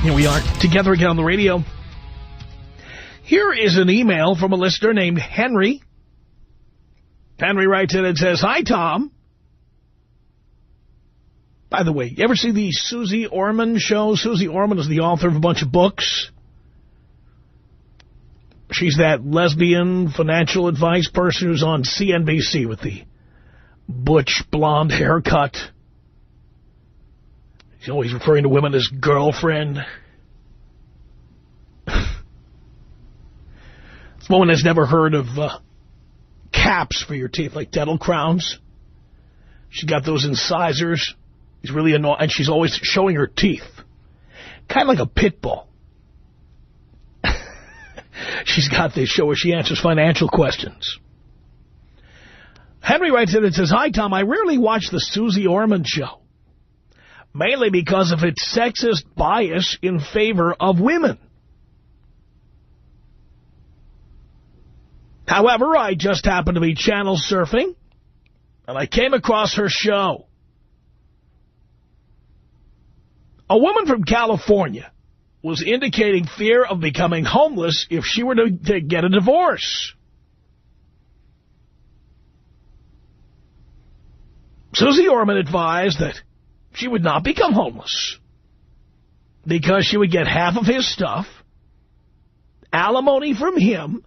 Here we are together again on the radio. Here is an email from a listener named Henry. Henry writes in and says, "Hi, Tom. By the way, you ever see the Susie Orman show?" Susie Orman is the author of a bunch of books. She's that lesbian financial advice person who's on CNBC with the butch blonde haircut. She's always referring to women as girlfriend. This woman has never heard of caps for your teeth, like dental crowns. She got those incisors. She's really annoying, and she's always showing her teeth. Kind of like a pit bull. She's got this show where she answers financial questions. Henry writes in and says, "Hi, Tom. I rarely watch the Susie Orman show, mainly because of its sexist bias in favor of women. However, I just happened to be channel surfing, and I came across her show. A woman from California was indicating fear of becoming homeless if she were to get a divorce. Susie Orman advised that she would not become homeless because she would get half of his stuff, alimony from him,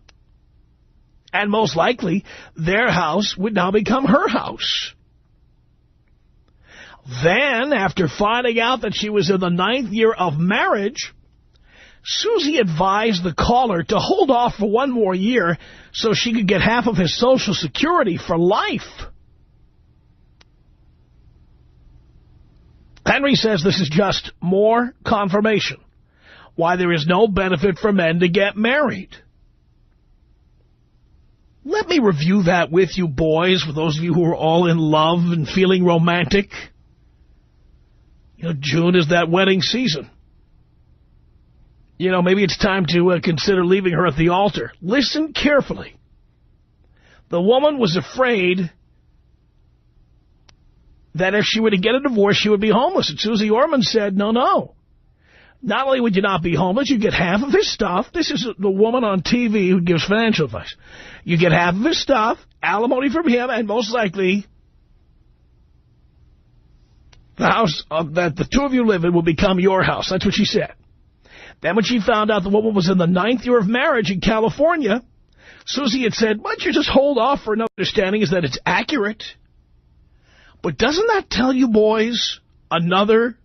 and most likely their house would now become her house. Then, after finding out that she was in the 9th year of marriage, Susie advised the caller to hold off for 1 more year so she could get half of his Social Security for life." Henry says this is just more confirmation why there is no benefit for men to get married. Let me review that with you, boys, for those of you who are all in love and feeling romantic. You know, June is that wedding season. You know, maybe it's time to consider leaving her at the altar. Listen carefully. The woman was afraid that if she were to get a divorce, she would be homeless. And Susie Orman said, no. Not only would you not be homeless, you get half of his stuff. This is the woman on TV who gives financial advice. You get half of his stuff, alimony from him, and most likely the house that the two of you live in will become your house. That's what she said. Then when she found out the woman was in the 9th year of marriage in California, Susie had said, "Why don't you just hold off for an understanding is that it's accurate?" But doesn't that tell you, boys, another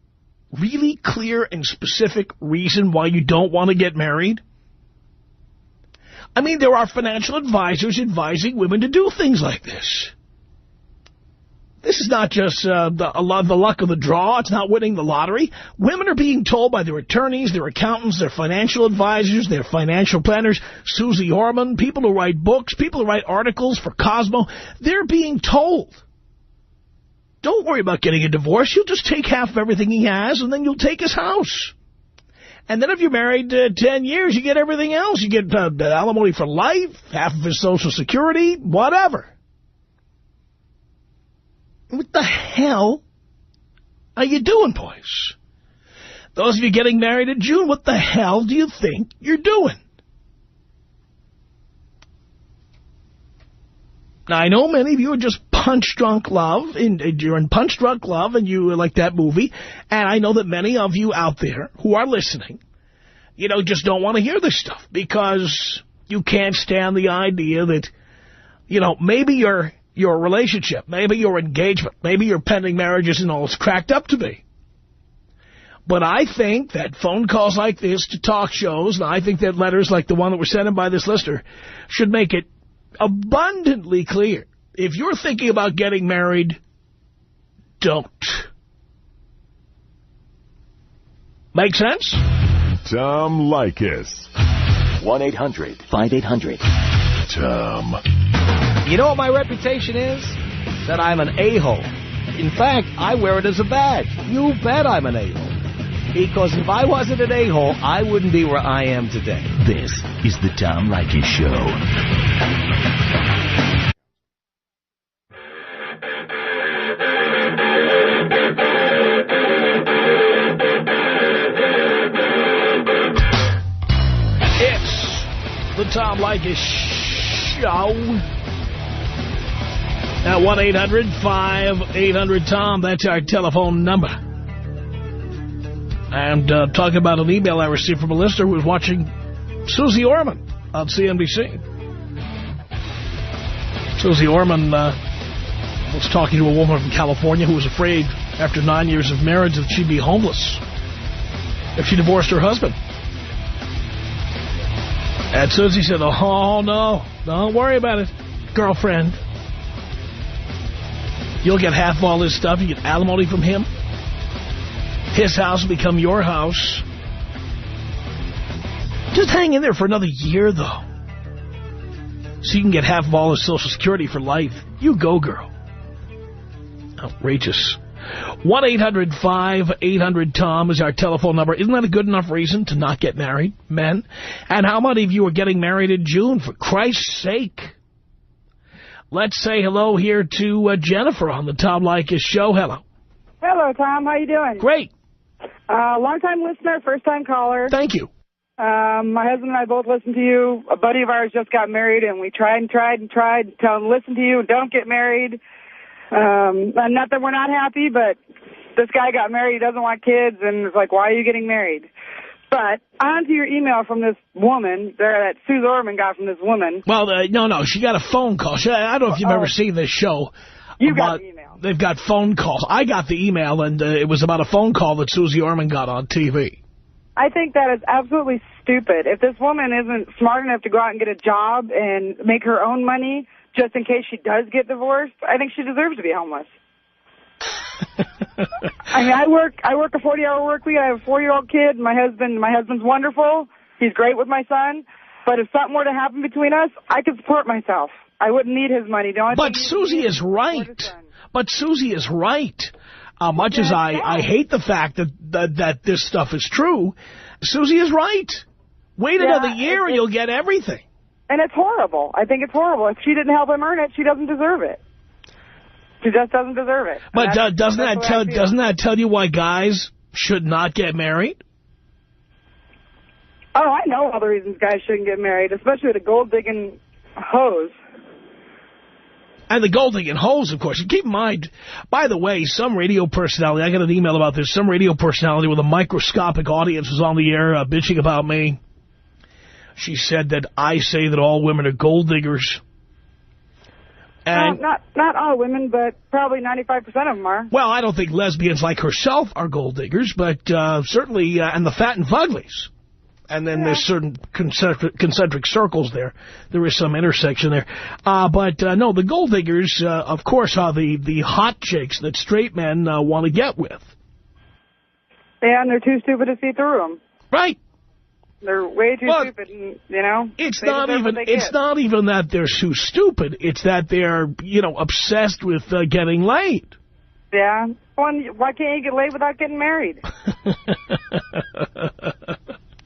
really clear and specific reason why you don't want to get married? I mean, there are financial advisors advising women to do things like this. This is not just the luck of the draw. It's not winning the lottery. Women are being told by their attorneys, their accountants, their financial advisors, their financial planners, Susie Orman, people who write books, people who write articles for Cosmo. They're being told, don't worry about getting a divorce. You'll just take half of everything he has, and then you'll take his house. And then if you're married 10 years, you get everything else. You get alimony for life, half of his Social Security, whatever. What the hell are you doing, boys? Those of you getting married in June, what the hell do you think you're doing? Now, I know many of you are just punch-drunk love, and you're in punch-drunk love, and you like that movie, and I know that many of you out there who are listening, you know, just don't want to hear this stuff, because you can't stand the idea that, you know, maybe your relationship, maybe your engagement, maybe your pending marriage isn't all it's cracked up to be. But I think that phone calls like this to talk shows, and I think that letters like the one that were sent in by this listener should make it abundantly clear. If you're thinking about getting married, don't. Make sense? Tom Leykis. 1-800-5800-TOM. You know what my reputation is? That I'm an a-hole. In fact, I wear it as a badge. You bet I'm an a-hole. Because if I wasn't an a-hole, I wouldn't be where I am today. This is the Tom Leykis Show. Tom Leykis Show. At 1-800-5800-TOM. That's our telephone number. And talking about an email I received from a listener who was watching Susie Orman on CNBC. Susie Orman was talking to a woman from California who was afraid after 9 years of marriage that she'd be homeless if she divorced her husband. And Susie said, oh, no, don't worry about it, girlfriend. You'll get half of all this stuff. You get alimony from him. His house will become your house. Just hang in there for another year, though. So you can get half of all his Social Security for life. You go, girl. Outrageous. 1-800-5800-TOM is our telephone number. Isn't that a good enough reason to not get married, men? And how many of you are getting married in June, for Christ's sake? Let's say hello here to Jennifer on the Tom Leykis Show. Hello. Hello, Tom. How you doing? Great. Long-time listener, first-time caller. Thank you. My husband and I both listen to you. A buddy of ours just got married, and we tried to tell him, listen to you, don't get married. Not that we're not happy, but this guy got married, he doesn't want kids, and it's like, why are you getting married? But on to your email from this woman, that Suze Orman got from this woman. Well, no, she got a phone call. I don't know if you've ever seen this show. You got the email. They've got phone calls. I got the email, and it was about a phone call that Susie Orman got on TV. I think that is absolutely stupid. If this woman isn't smart enough to go out and get a job and make her own money just in case she does get divorced, I think she deserves to be homeless. I mean, I work a 40-hour work week. I have a 4-year-old kid. My husband's wonderful. He's great with my son. But if something were to happen between us, I could support myself. I wouldn't need his money. But Susie is right. But Susie is right. Much as I hate the fact that this stuff is true, Susie is right. Wait another year and you'll get everything. And it's horrible. I think it's horrible. If she didn't help him earn it, she doesn't deserve it. She just doesn't deserve it. But doesn't that tell you why guys should not get married? Oh, I know all the reasons guys shouldn't get married, especially the gold-digging hoes. And the gold-digging hoes, of course. And keep in mind, by the way, some radio personality, I got an email about this, some radio personality with a microscopic audience was on the air bitching about me. She said that I say that all women are gold diggers. And not all women, but probably 95% of them are. Well, I don't think lesbians like herself are gold diggers, but certainly, and the fat and fuglies. And then there's certain concentric circles there. There is some intersection there. But no, the gold diggers, of course, are the hot chicks that straight men want to get with. Yeah, and they're too stupid to see through them. Right. They're way too stupid, and, you know. It's not even that they're too stupid. It's that they're, obsessed with getting laid. Yeah. Why can't you get laid without getting married?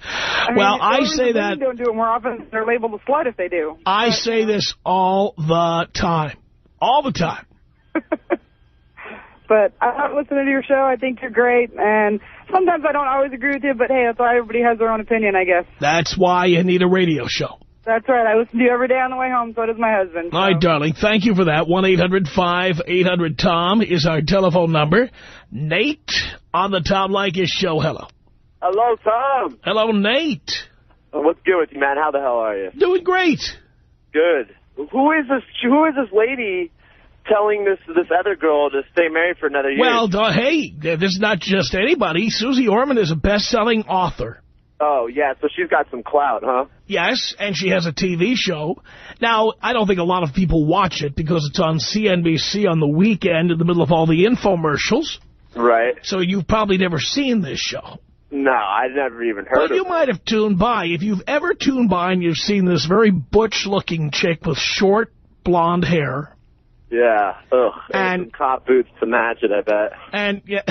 I say that. Don't do it more often. They're labeled a slut if they do. I say this all the time. All the time. But I love listening to your show. I think you're great. And sometimes I don't always agree with you, but hey, that's why everybody has their own opinion, I guess. That's why you need a radio show. That's right. I listen to you every day on the way home, so does my husband. So. All right, darling. Thank you for that. 1-800-5800-TOM is our telephone number. Nate on the Tom Leykis Show. Hello. Hello, Tom. Hello, Nate. What's good with you, man? How the hell are you? Doing great. Good. Who is this lady telling this other girl to stay married for another year? Well, hey, this is not just anybody. Susie Orman is a best-selling author. Oh, yeah, so she's got some clout, huh? Yes, and she has a TV show. Now, I don't think a lot of people watch it because it's on CNBC on the weekend in the middle of all the infomercials. Right. So you've probably never seen this show. No, I never even heard of it. Well, you might have tuned by. If you've ever tuned by and you've seen this very butch-looking chick with short, blonde hair. Yeah. Ugh. And some cop boots to match it, I bet. And, yeah.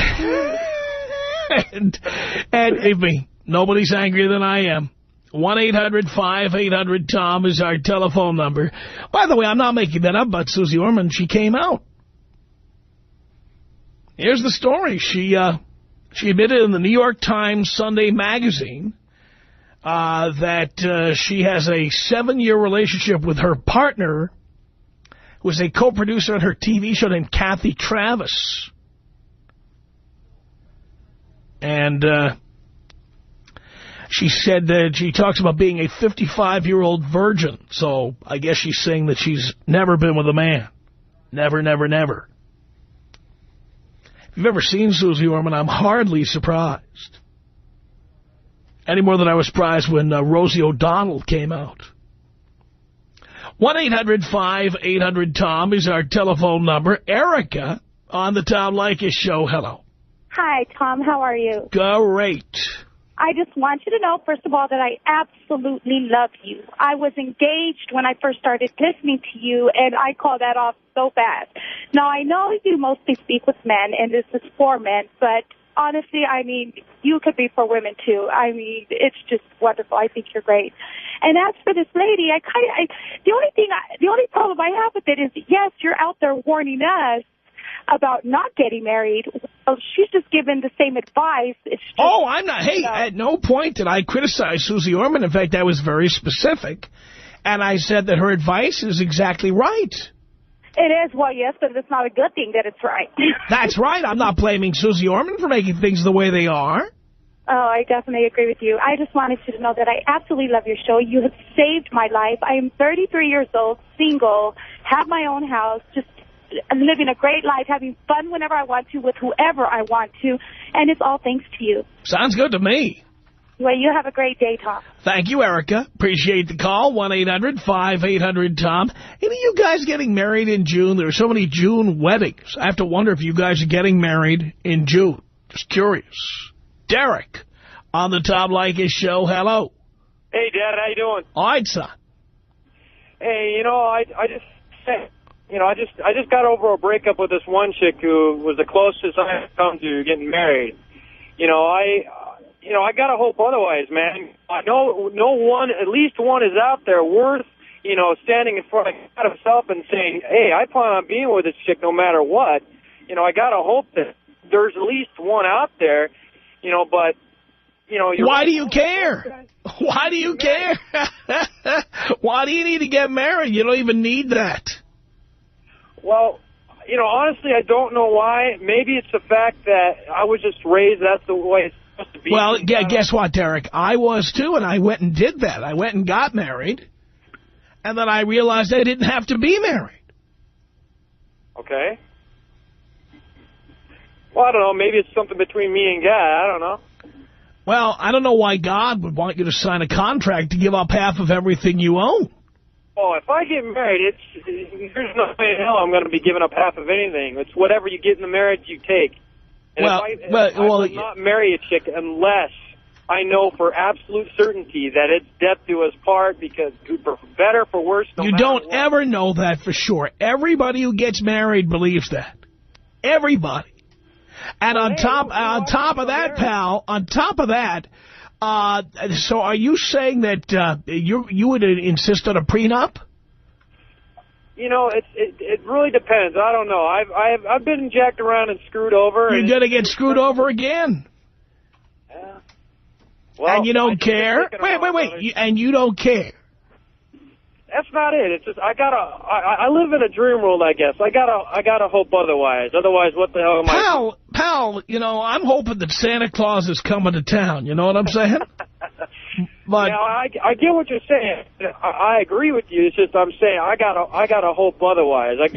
and believe me, nobody's angrier than I am. 1-800-5800-TOM is our telephone number. By the way, I'm not making that up about Susie Orman. She came out. Here's the story. She admitted in the New York Times Sunday magazine that she has a 7-year relationship with her partner, who is a co-producer on her TV show named Kathy Travis. And she said that she talks about being a 55-year-old virgin. So I guess she's saying that she's never been with a man. Never, never, never. If you've ever seen Susie Orman, I'm hardly surprised. Any more than I was surprised when Rosie O'Donnell came out. 1-800-5800-TOM is our telephone number. Erica on the Tom Leykis show. Hello. Hi, Tom. How are you? Great. I just want you to know, first of all, that I absolutely love you. I was engaged when I first started listening to you, and I call that off so fast. Now, I know you mostly speak with men, and this is for men, but honestly, I mean, you could be for women, too. I mean, it's just wonderful. I think you're great. And as for this lady, the only problem I have with it is, yes, you're out there warning us about not getting married. Well, she's just given the same advice. It's just, I'm not. Hey, at no point did I criticize Susie Orman. In fact, I was very specific. And I said that her advice is exactly right. It is, well, yes, but it's not a good thing that it's right. That's right. I'm not blaming Susie Orman for making things the way they are. Oh, I definitely agree with you. I just wanted you to know that I absolutely love your show. You have saved my life. I am 33 years old, single, have my own house, just living a great life, having fun whenever I want to, with whoever I want to, and it's all thanks to you. Sounds good to me. Well, you have a great day, Tom. Thank you, Erica. Appreciate the call. 1-800-5800-TOM. Any of you guys getting married in June? There are so many June weddings. I have to wonder if you guys are getting married in June. Just curious. Derek on the Tom Leykis show. Hello. Hey, Dad, how you doing? All right, son. Hey, I just got over a breakup with this one chick who was the closest I had come to getting married. I gotta hope otherwise, man. I know no one, at least one, is out there worth, standing in front of God himself and saying, hey, I plan on being with this chick no matter what. I gotta hope that there's at least one out there, but, why do you care? Why do you care? Why do you need to get married? You don't even need that. Well, honestly, I don't know why. Maybe it's the fact that I was just raised that's the way it's supposed to be. Well, guess what, Derek? I was, too, and I went and did that. I went and got married, and then I realized I didn't have to be married. Okay. Well, I don't know. Maybe it's something between me and God. I don't know. Well, I don't know why God would want you to sign a contract to give up half of everything you own. Oh, if I get married, there's no way in hell I'm going to be giving up half of anything. It's whatever you get in the marriage you take. And I will not marry a chick unless I know for absolute certainty that it's death do us part, because for better, for worse, no matter what. You don't ever know that for sure. Everybody who gets married believes that. Everybody. And on top of that, pal, so are you saying that you would insist on a prenup? It really depends. I don't know. I've been jacked around and screwed over. You're going to get screwed over again. Yeah. Well, and you don't care? Wait. And you don't care? That's not it. It's just I live in a dream world, I guess. I gotta hope otherwise. Otherwise, what the hell am I? Pal, I'm hoping that Santa Claus is coming to town. You know what I'm saying? But I get what you're saying. I agree with you. It's just I'm saying I gotta hope otherwise. But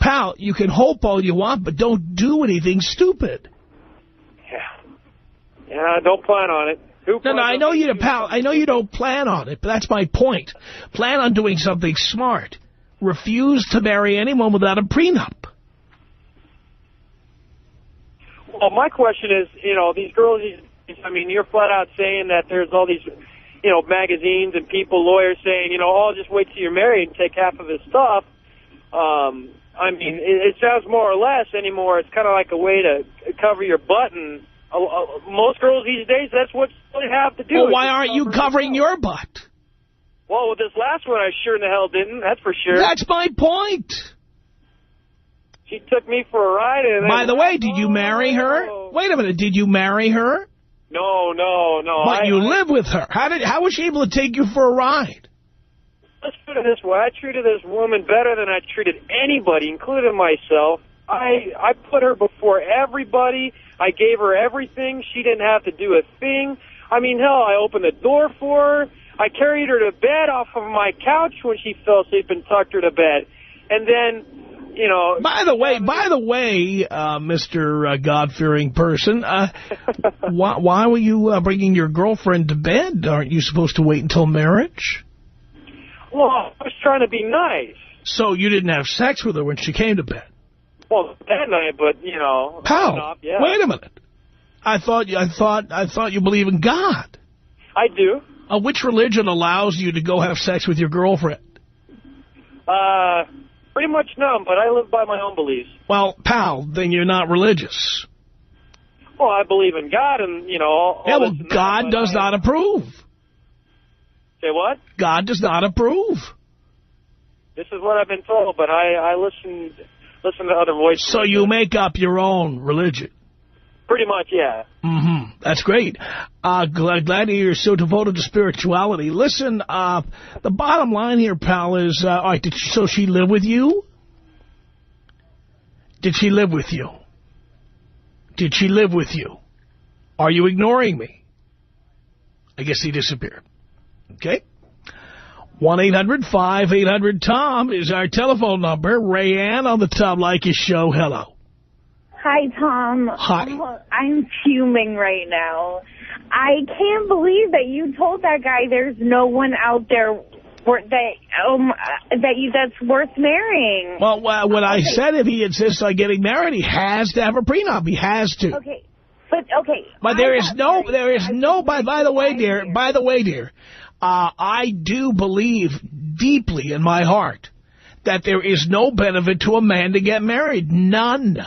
pal, you can hope all you want, but don't do anything stupid. Yeah. Don't plan on it. No, I know you, pal. I know you don't plan on it, but that's my point. Plan on doing something smart. Refuse to marry anyone without a prenup. Well, my question is, these girls, you're flat out saying that there's all these, magazines and people, lawyers saying, just wait till you're married and take half of his stuff. It sounds more or less anymore. It's kind of like a way to cover your butt, and most girls these days, that's what they have to do. Well, why aren't you covering your butt? Well, with this last one, I sure in the hell didn't. That's for sure. That's my point. She took me for a ride. And by the way, did you marry her? Wait a minute. Did you marry her? No. But you live with her. How was she able to take you for a ride? Let's put it this way. I treated this woman better than I treated anybody, including myself. I put her before everybody. I gave her everything. She didn't have to do a thing. I mean, hell, I opened the door for her. I carried her to bed off of my couch when she fell asleep and tucked her to bed. And then, you know... By the way, Mr. God-fearing person, why were you bringing your girlfriend to bed? Aren't you supposed to wait until marriage? Well, I was trying to be nice. So you didn't have sex with her when she came to bed? Well, that night, but, you know... Pal, yeah. Wait a minute. I thought you believe in God. I do. Which religion allows you to go have sex with your girlfriend? Pretty much none, but I live by my own beliefs. Well, pal, then you're not religious. Well, I believe in God and, you know... all God does not approve. Say what? God does not approve. This is what I've been told, but I listen to other voices. So you make up your own religion? Pretty much, yeah. Mm-hmm. That's great. Glad to hear you're so devoted to spirituality. Listen, the bottom line here, pal, is, all right, so she live with you? Did she live with you? Did she live with you? Are you ignoring me? I guess he disappeared. Okay. 1-800-5800-TOM is our telephone number. Rayanne on the Tom Leykis show. Hello. Hi, Tom. Hi. I'm fuming right now. I can't believe that you told that guy there's no one out there that's worth marrying. Well, when I said if he insists on getting married, he has to have a prenup. He has to. Okay. But there is no, by the way, dear, I do believe deeply in my heart that there is no benefit to a man to get married. None.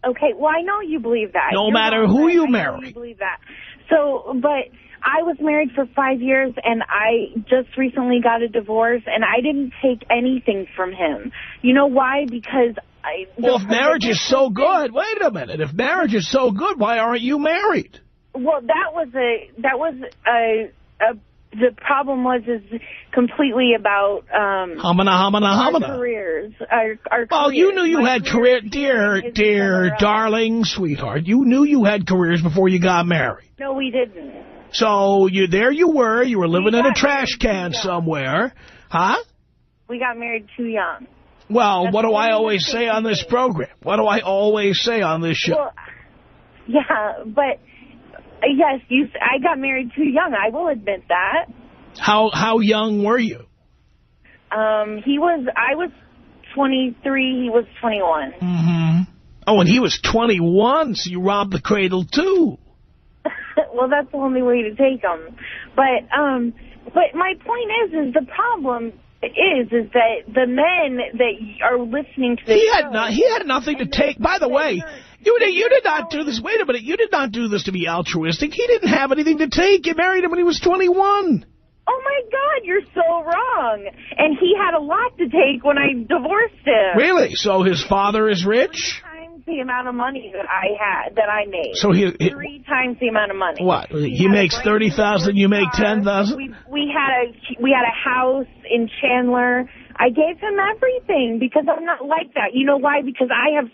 Okay, well, I know you believe that. No matter who you marry. I know you believe that. So, but I was married for 5 years, and I just recently got a divorce, and I didn't take anything from him. You know why? Because well, if marriage is so good, wait a minute. If marriage is so good, why aren't you married? Well, the problem is completely about our careers. Well, you knew you had career, dear, darling, sweetheart. You knew you had careers before you got married. No, we didn't. So you were living in a trash can somewhere, huh? We got married too young. Well, what do I always say on this program? What do I always say on this show? Well, yeah, but. Yes, I got married too young. I will admit that. How young were you? I was 23. He was 21. Mm-hmm. Oh, and he was 21, so you robbed the cradle too. Well, that's the only way to take him. But my point is the problem is that the men that are listening to this he had nothing to take. By the way. You did not do this. Wait a minute. You did not do this to be altruistic. He didn't have anything to take. You married him when he was 21. Oh, my God. You're so wrong. And he had a lot to take when I divorced him. Really? So his father is rich? 3 times the amount of money that I made. So 3 times the amount of money. What? He makes $30,000. You make $10,000. We had a house in Chandler. I gave him everything because I'm not like that. You know why? Because I have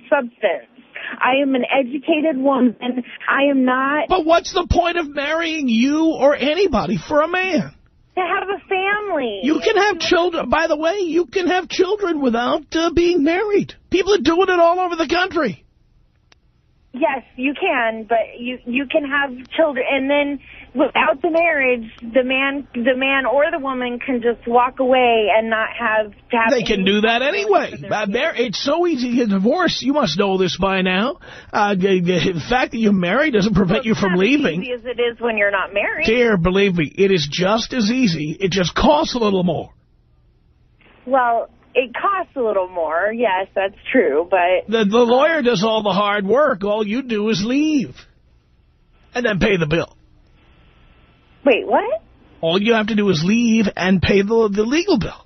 substance. I am an educated woman. I am not... But what's the point of marrying you or anybody for a man? To have a family. You can have children. By the way, you can have children without being married. People are doing it all over the country. Yes, you can, but you can have children, and then without the marriage, the man or the woman can just walk away and not have to have... They can do that anyway. It's so easy to get divorced. You must know this by now. The fact that you're married doesn't prevent you from leaving. It's as easy as it is when you're not married. Dear, believe me, it is just as easy. It just costs a little more. Well... It costs a little more. Yes, that's true, but... The lawyer does all the hard work. All you do is leave. And then pay the bill. Wait, what? All you have to do is leave and pay the legal bill.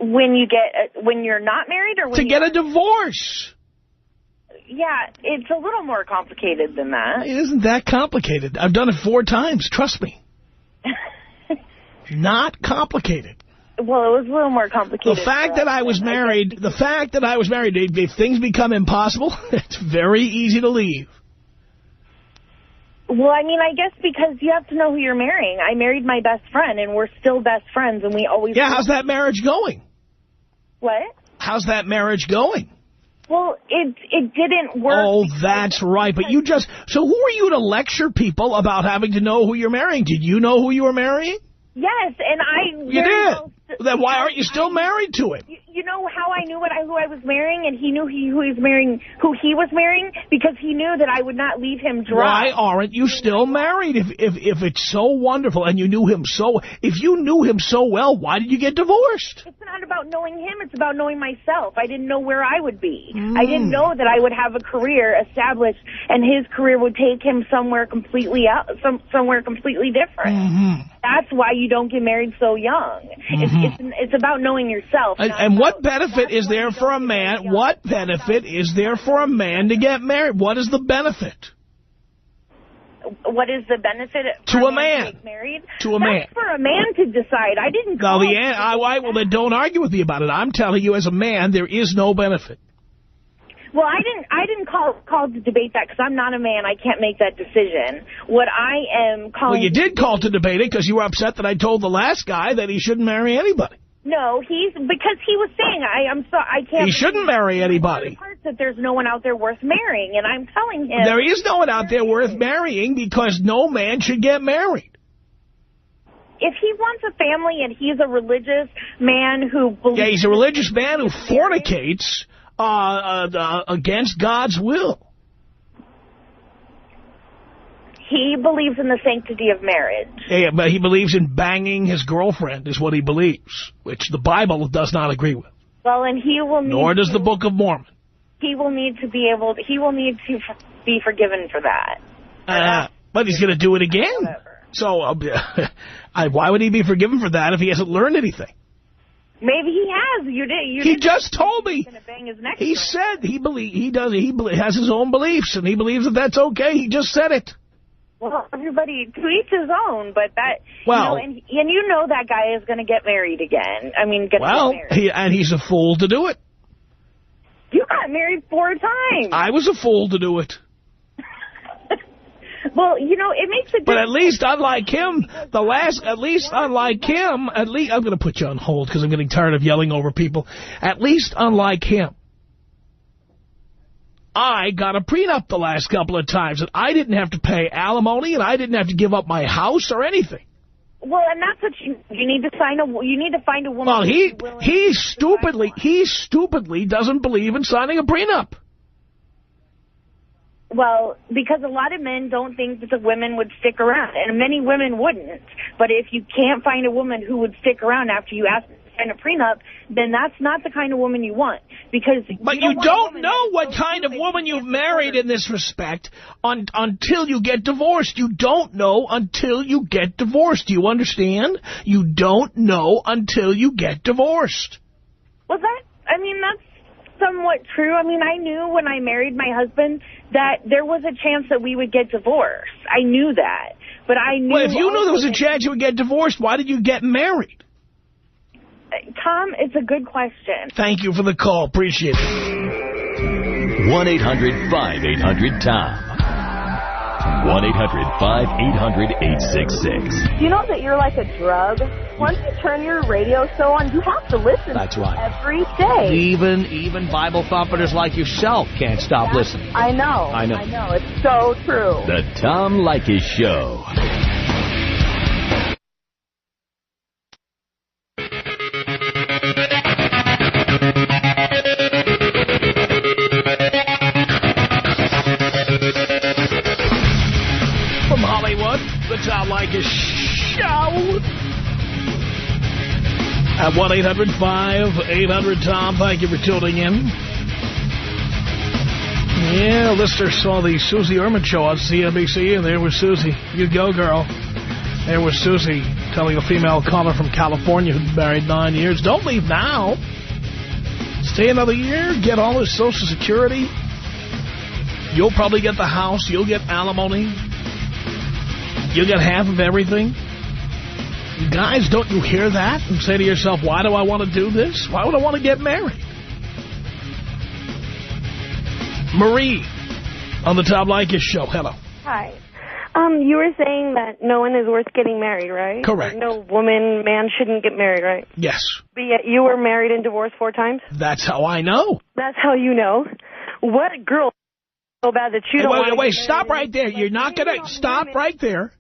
When you're not married or when to get a divorce. Yeah, it's a little more complicated than that. It isn't that complicated. I've done it 4 times. Trust me. Not complicated. Well, it was a little more complicated. The fact that I was married, if things become impossible, it's very easy to leave. Well, I mean, I guess because you have to know who you're marrying. I married my best friend, and we're still best friends, and we always... Yeah, how's that marriage going? What? How's that marriage going? Well, it didn't work. Oh, that's right. But you just... So who are you to lecture people about having to know who you're marrying? Did you know who you were marrying? Yes, and I... You did? Then why aren't you still married to him? You know how I knew who I was marrying, and he knew who he was marrying? Because he knew that I would not leave him dry. Why aren't you still married if it's so wonderful and you knew him so... If you knew him so well, why did you get divorced? It's not about knowing him. It's about knowing myself. I didn't know where I would be. I didn't know that I would have a career established, and his career would take him somewhere completely somewhere completely different. That's why you don't get married so young. It's about knowing yourself. And what benefit is there for a man? What benefit is there for a man to get married? What is the benefit? What is the benefit to a man? To get married? To a man. That's for a man to decide. I didn't. Well, then don't argue with me about it. I'm telling you, as a man, there is no benefit. Well, I didn't call to debate that because I'm not a man. I can't make that decision. What I am calling... Well, you did call to debate it because you were upset that I told the last guy that he shouldn't marry anybody. No, because he was saying I can't... He shouldn't marry anybody. That there's no one out there worth marrying, and I'm telling him... There is no one out there worth marrying because no man should get married. If he wants a family and he's a religious man who believes... Yeah, he's a religious man who fornicates... against God's will. He believes in the sanctity of marriage. Yeah, but he believes in banging his girlfriend is what he believes, which the Bible does not agree with. Well, and he will need Nor does the Book of Mormon. He will need to be forgiven for that. But he's going to do it again. Whatever. So why would he be forgiven for that if he hasn't learned anything? Maybe he has. He just told me. He friend. said he has his own beliefs, and he believes that that's okay. He just said it. Well, everybody to each his own, but that. Well, and you know that guy is going to get married again. I mean, get married. And he's a fool to do it. You got married 4 times. I was a fool to do it. Well, you know, it makes a difference. But at least, unlike him, I'm going to put you on hold because I'm getting tired of yelling over people. At least, unlike him, I got a prenup the last couple of times, and I didn't have to pay alimony, and I didn't have to give up my house or anything. Well, and that's what you need to find a woman. Well, he stupidly doesn't believe in signing a prenup. Well, because a lot of men don't think that the women would stick around, and many women wouldn't. But if you can't find a woman who would stick around after you ask to sign a prenup, then that's not the kind of woman you want. But you don't know what kind of woman you've married in this respect until you get divorced. You don't know until you get divorced. Do you understand? You don't know until you get divorced. Well, that's somewhat true. I mean, I knew when I married my husband that there was a chance that we would get divorced. I knew that. But I knew... Well, if you knew there was a chance you would get divorced, why did you get married? Tom, it's a good question. Thank you for the call. Appreciate it. 1-800-5800-TOM. 1-800-5800-866. Do you know that you're like a drug? Once you turn your radio show on, you have to listen. That's right. Every day. Even Bible thumpers like yourself can't stop listening. I know. It's so true. The Tom Leykis Show. The Tom Leykis Show at 1-800-5800-TOM. Thank you for tuning in. Yeah, listener saw the Susie Orman show on CNBC, and there was Susie. You go, girl. There was Susie telling a female caller from California who'd been married 9 years, don't leave now. Stay another year, get all his Social Security, You'll probably get the house. You'll get alimony. You'll get half of everything. Guys, don't you hear that and say to yourself, why do I want to do this? Why would I want to get married? Marie on the Tom Leykis show. Hello. Hi. You were saying that no one is worth getting married, right? Correct. Like no woman, man shouldn't get married, right? Yes. But yet you were married and divorced 4 times? That's how I know. That's how you know? What girl so bad that you don't want to Wait, stop right there. You're not going to... Stop right there.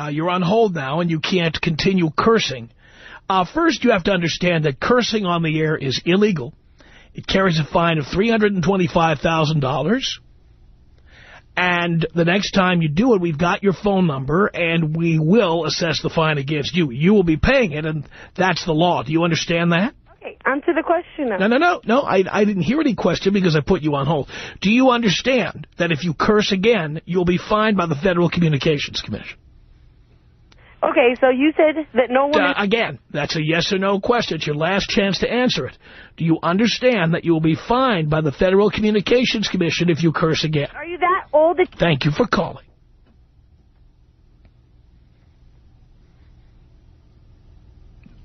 You're on hold now, and you can't continue cursing. First, you have to understand that cursing on the air is illegal. It carries a fine of $325,000. And the next time you do it, we've got your phone number, and we will assess the fine against you. You will be paying it, and that's the law. Do you understand that? Okay, answer the question now. No, I didn't hear any question because I put you on hold. Do you understand that if you curse again, you'll be fined by the Federal Communications Commission? Okay, so you said that no woman... Again, that's a yes or no question. It's your last chance to answer it. Do you understand that you will be fined by the Federal Communications Commission if you curse again? Are you that old? Thank you for calling.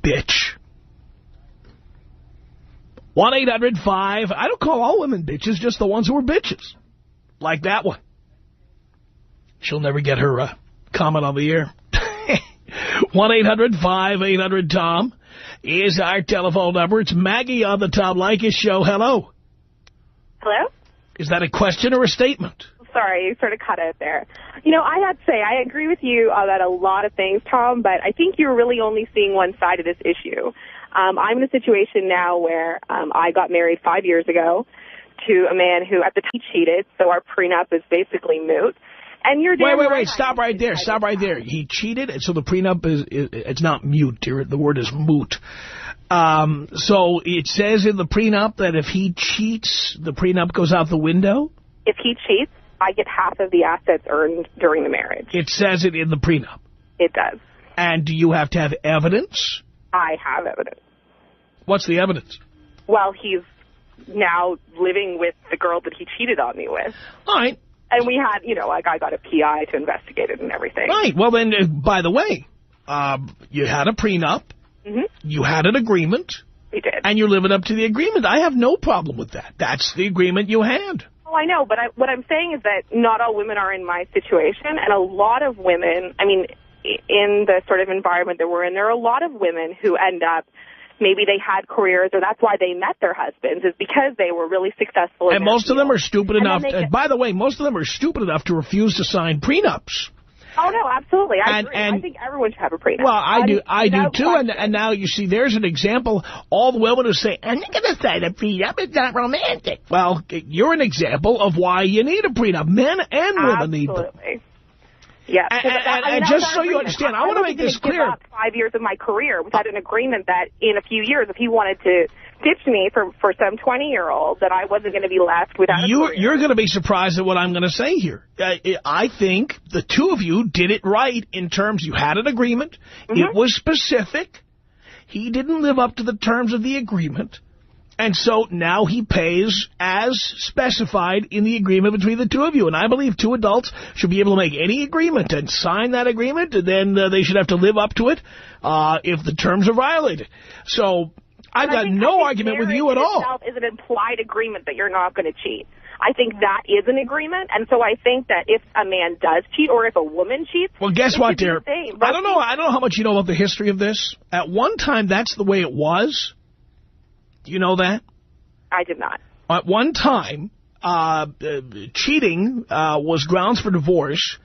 Bitch. 1-800-5... I don't call all women bitches, just the ones who are bitches. Like that one. She'll never get her comment on the air. 1-800-5800-TOM is our telephone number. It's Maggie on the Tom Leykis show. Hello. Hello? Is that a question or a statement? Sorry, you sort of cut out there. You know, I have to say, I agree with you about a lot of things, Tom, but I think you're really only seeing one side of this issue. I'm in a situation now where I got married 5 years ago to a man who at the time cheated, so our prenup is basically moot. And you're wait, stop right there. Stop right there. He cheated, and so the prenup it's not mute, dear. The word is moot. So it says in the prenup that if he cheats, the prenup goes out the window? If he cheats, I get half of the assets earned during the marriage. It says it in the prenup? It does. And do you have to have evidence? I have evidence. What's the evidence? Well, he's now living with the girl that he cheated on me with. All right. And we had, you know, like I got a PI to investigate it and everything. Right. Well, then, by the way, you had a prenup. Mm-hmm. You had an agreement. We did. And you're living up to the agreement. I have no problem with that. That's the agreement you had. Oh, I know. But what I'm saying is that not all women are in my situation. And a lot of women, I mean, in the sort of environment that we're in, there are a lot of women who end up, maybe they had careers, or that's why they met their husbands, is because they were really successful. And most of them are stupid enough. By the way, most of them are stupid enough to refuse to sign prenups. Oh, no, absolutely. I agree. I think everyone should have a prenup. Well, I do too. And now, you see, there's an example. All the women who say, I'm not going to sign a prenup. It's not romantic. Well, you're an example of why you need a prenup. Men and women need them. Absolutely. Yeah. And just so you understand, I want to make this clear. I was give up 5 years of my career without an agreement that in a few years, if he wanted to ditch me for some 20-year-old, that I wasn't going to be left without a career. You're going to be surprised at what I'm going to say here. I think the two of you did it right in terms you had an agreement. Mm-hmm. It was specific. He didn't live up to the terms of the agreement. And so now he pays as specified in the agreement between the two of you. And I believe two adults should be able to make any agreement and sign that agreement, and then they should have to live up to it if the terms are violated. So I've got no argument with you at all. Itself is an implied agreement that you're not going to cheat. I think that is an agreement, and so I think that if a man does cheat or if a woman cheats... Well, guess what, dear? I don't know how much you know about the history of this. At one time, that's the way it was. Do you know that? I did not. At one time, cheating was grounds for divorce,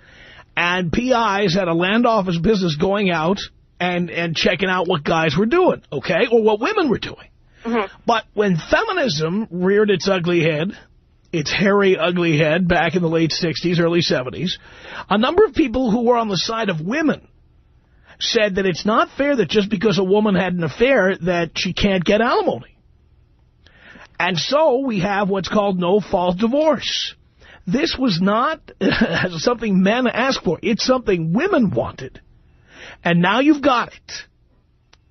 and PIs had a land office business going out and checking out what guys were doing, okay, or what women were doing. Mm-hmm. But when feminism reared its ugly head, its hairy, ugly head back in the late 60s, early 70s, a number of people who were on the side of women said that it's not fair that just because a woman had an affair that she can't get alimony. And so we have what's called no-fault divorce. This was not something men asked for. It's something women wanted. And now you've got it.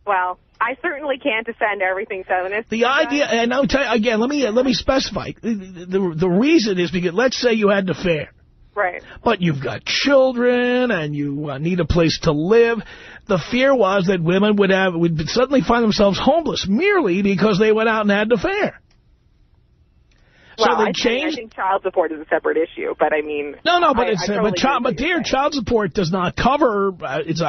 Well, I certainly can't defend everything feminist. The idea, and I'll tell you again, let me specify. The reason is because, let's say you had an affair. Right. But you've got children and you need a place to live. The fear was that women would suddenly find themselves homeless merely because they went out and had an affair. Well, so I think child support is a separate issue, but I mean... But dear, child support does not cover...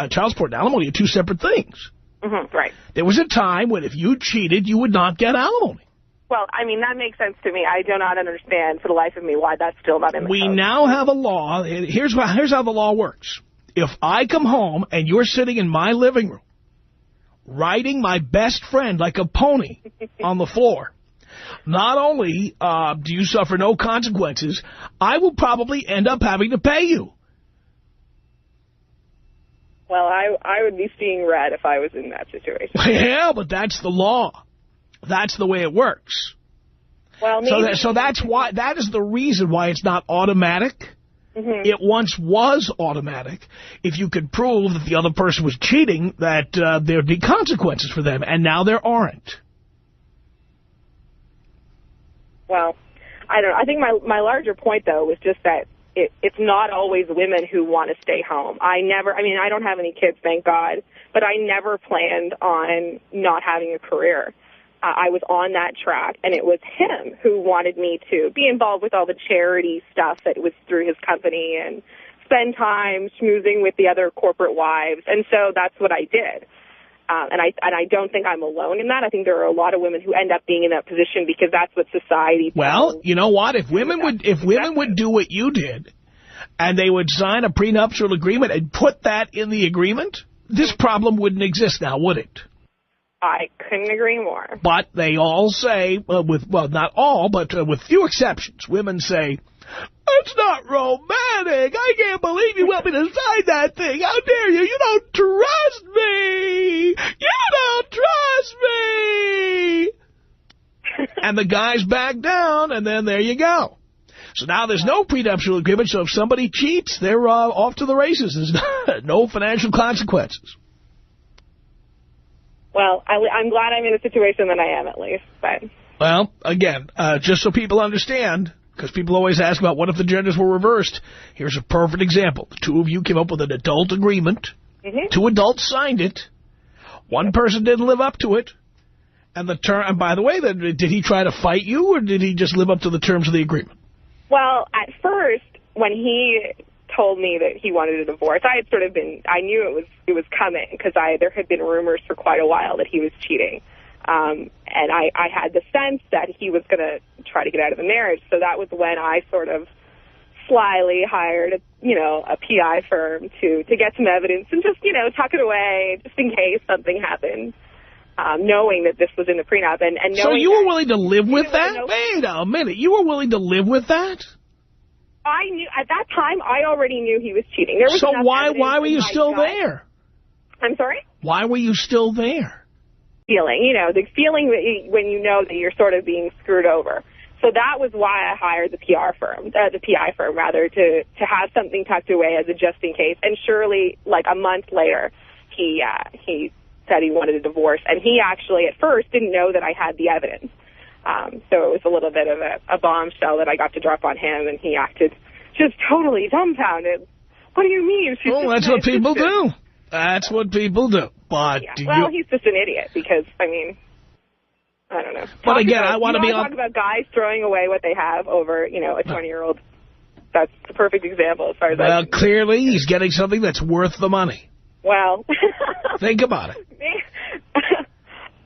child support and alimony are two separate things. Mm-hmm, right. There was a time when if you cheated, you would not get alimony. Well, I mean, that makes sense to me. I do not understand for the life of me why that's still not in the We now have a law. Here's how the law works. If I come home and you're sitting in my living room, riding my best friend like a pony on the floor, not only do you suffer no consequences, I will probably end up having to pay you. Well, I would be seeing red if I was in that situation. Yeah, but that's the law. That's the way it works. Well, maybe so that is the reason why it's not automatic. Mm-hmm. It once was automatic. If you could prove that the other person was cheating, that there'd be consequences for them, and now there aren't. Well, I don't know. I think my larger point, though, was just that it's not always women who want to stay home. I don't have any kids, thank God, but I never planned on not having a career. I was on that track, and it was him who wanted me to be involved with all the charity stuff that was through his company and spend time schmoozing with the other corporate wives, and so that's what I did. And I don't think I'm alone in that. I think there are a lot of women who end up being in that position because that's what society. Well, you know what? If women would do what you did, and they would sign a prenuptial agreement and put that in the agreement, this problem wouldn't exist now, would it? I couldn't agree more. But they all say, not all, but with few exceptions, women say, "It's not romantic. I can't believe you want me to sign that thing. How dare you? You don't trust me. You don't trust me." And the guys back down, and then there you go. So now there's no prenuptial agreement, so if somebody cheats, they're off to the races. There's no financial consequences. Well, I'm glad I'm in a situation that I am, at least. But well, again, just so people understand, because people always ask about what if the genders were reversed. Here's a perfect example. The two of you came up with an adult agreement. Mm-hmm. Two adults signed it. One person didn't live up to it. And and by the way, did he try to fight you, or did he just live up to the terms of the agreement? Well, at first, when he told me that he wanted a divorce, I knew it was coming because there had been rumors for quite a while that he was cheating. And I had the sense that he was going to try to get out of the marriage. So that was when I sort of slyly hired, a PI firm to get some evidence and just, tuck it away just in case something happened, knowing that this was in the prenup. And knowing so you were willing to live with that? Wait a minute. You were willing to live with that? I knew at that time. I already knew he was cheating. There was so why were you still there? I'm sorry? Why were you still there? Feeling, the feeling that when you know that you're sort of being screwed over. So that was why I hired the PI firm, to have something tucked away as a just in case. And surely, like a month later, he said he wanted a divorce, and he actually at first didn't know that I had the evidence. So it was a little bit of a bombshell that I got to drop on him, and he acted just totally dumbfounded. What do you mean? That's what people do. That's what people do. But yeah. He's just an idiot because, I don't know. But again, I want to be talk about guys throwing away what they have over, a 20-year-old. That's the perfect example as far as Well, clearly he's getting something that's worth the money. Well. Think about it.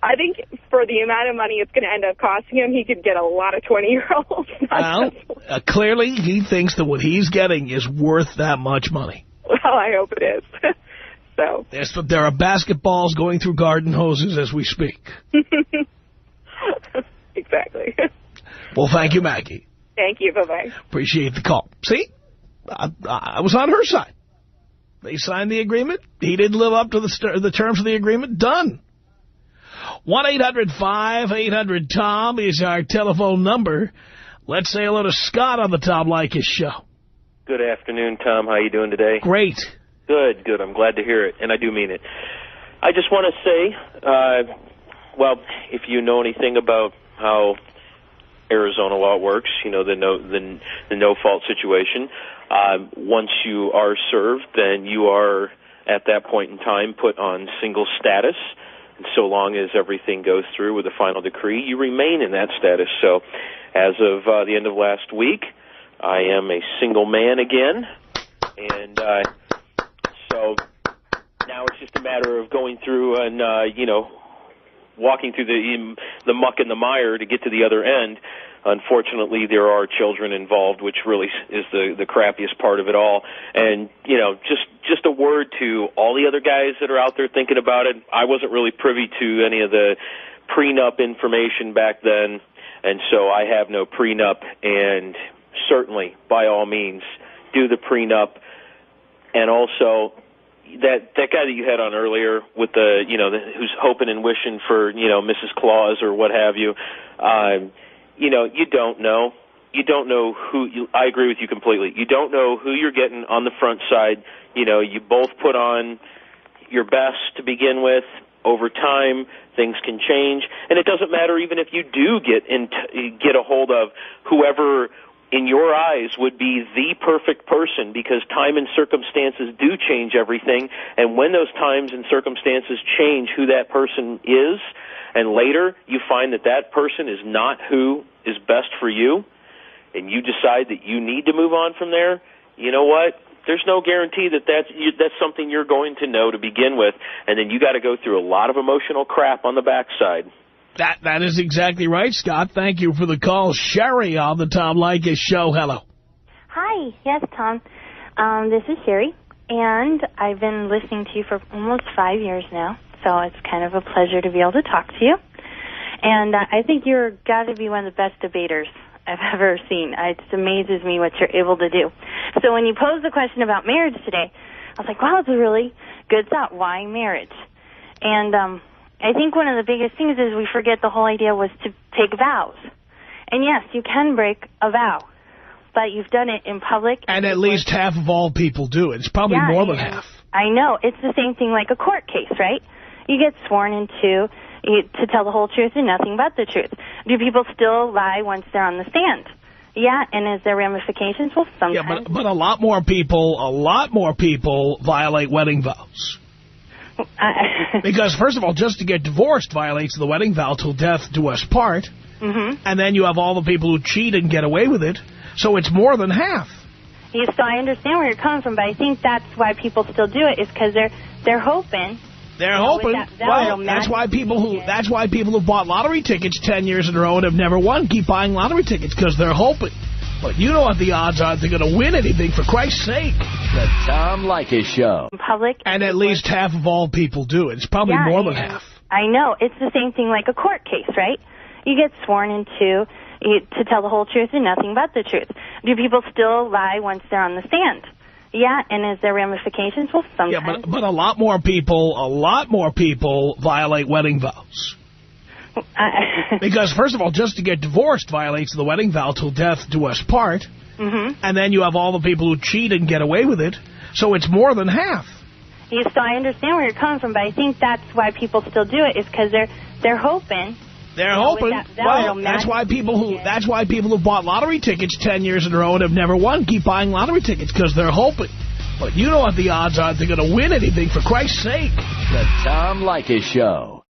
I think for the amount of money it's going to end up costing him, he could get a lot of 20-year-olds. Well, clearly he thinks that what he's getting is worth that much money. Well, I hope it is. So there are basketballs going through garden hoses as we speak. Exactly. Well, thank you, Maggie. Thank you. Bye-bye. Appreciate the call. See? I was on her side. They signed the agreement. He didn't live up to the terms of the agreement. Done. 1-800-5800-TOM is our telephone number. Let's say hello to Scott on the Tom Leykis show. Good afternoon, Tom. How you doing today? Great. Good. I'm glad to hear it, and I do mean it. I just want to say, well, if you know anything about how Arizona law works, you know, the no-fault situation, once you are served, then you are, at that point in time, put on single status. And so long as everything goes through with a final decree, you remain in that status. So as of the end of last week, I am a single man again. And so now it's just a matter of going through and, walking through the muck and the mire to get to the other end. Unfortunately, there are children involved, which really is the crappiest part of it all. And, just a word to all the other guys that are out there thinking about it. I wasn't really privy to any of the prenup information back then, and so I have no prenup. And certainly, by all means, do the prenup. And also, that guy that you had on earlier with who's hoping and wishing for, Mrs. Claus or what have you, you don't know. You don't know I agree with you completely. You don't know who you're getting on the front side. You both put on your best to begin with. Over time, things can change. And it doesn't matter even if you do get a hold of whoever in your eyes would be the perfect person, because time and circumstances do change everything. And when those times and circumstances change who that person is, and later you find that person is not who is best for you, and you decide that you need to move on from there, you know what? There's no guarantee that's something you're going to know to begin with, and then you got to go through a lot of emotional crap on the backside. That is exactly right, Scott. Thank you for the call. Sherry on the Tom Leykis Show. Hello. Hi. Yes, Tom. This is Sherry, and I've been listening to you for almost 5 years now, so it's kind of a pleasure to be able to talk to you. And I think you're got to be one of the best debaters I've ever seen. It just amazes me what you're able to do. So when you posed the question about marriage today, I was like, wow, it's a really good thought. Why marriage? And I think one of the biggest things is we forget the whole idea was to take vows. And yes, you can break a vow, but you've done it in public. And at least half of all people do it. It's probably more than half. I know. It's the same thing like a court case, right? You get sworn into to tell the whole truth and nothing but the truth. Do people still lie once they're on the stand? Yeah, and is there ramifications? Well, sometimes. Yeah, but a lot more people violate wedding vows. Because, first of all, just to get divorced violates the wedding vow till death do us part. Mm-hmm. And then you have all the people who cheat and get away with it. So it's more than half. Yes, so I understand where you're coming from, but I think that's why people still do it, is because they're hoping. They're hoping. Well, that's why people who bought lottery tickets 10 years in a row and have never won keep buying lottery tickets, because they're hoping. But you know what the odds are they're going to win anything, for Christ's sake. The Tom Leykis Show. Public. And at least half of all people do it. It's probably more than half. I know. It's the same thing like a court case, right? You get sworn into to tell the whole truth and nothing but the truth. Do people still lie once they're on the stand? Yeah, and is there ramifications? Well, sometimes. Yeah, but a lot more people violate wedding vows. Because, first of all, just to get divorced violates the wedding vow till death do us part. Mm-hmm. And then you have all the people who cheat and get away with it. So it's more than half. Yes, so I understand where you're coming from, but I think that's why people still do it, is because they're hoping. They're hoping. That's why people who bought lottery tickets 10 years in a row and have never won keep buying lottery tickets, because they're hoping. But you know what the odds are they're going to win anything, for Christ's sake. The Tom Leykis Show.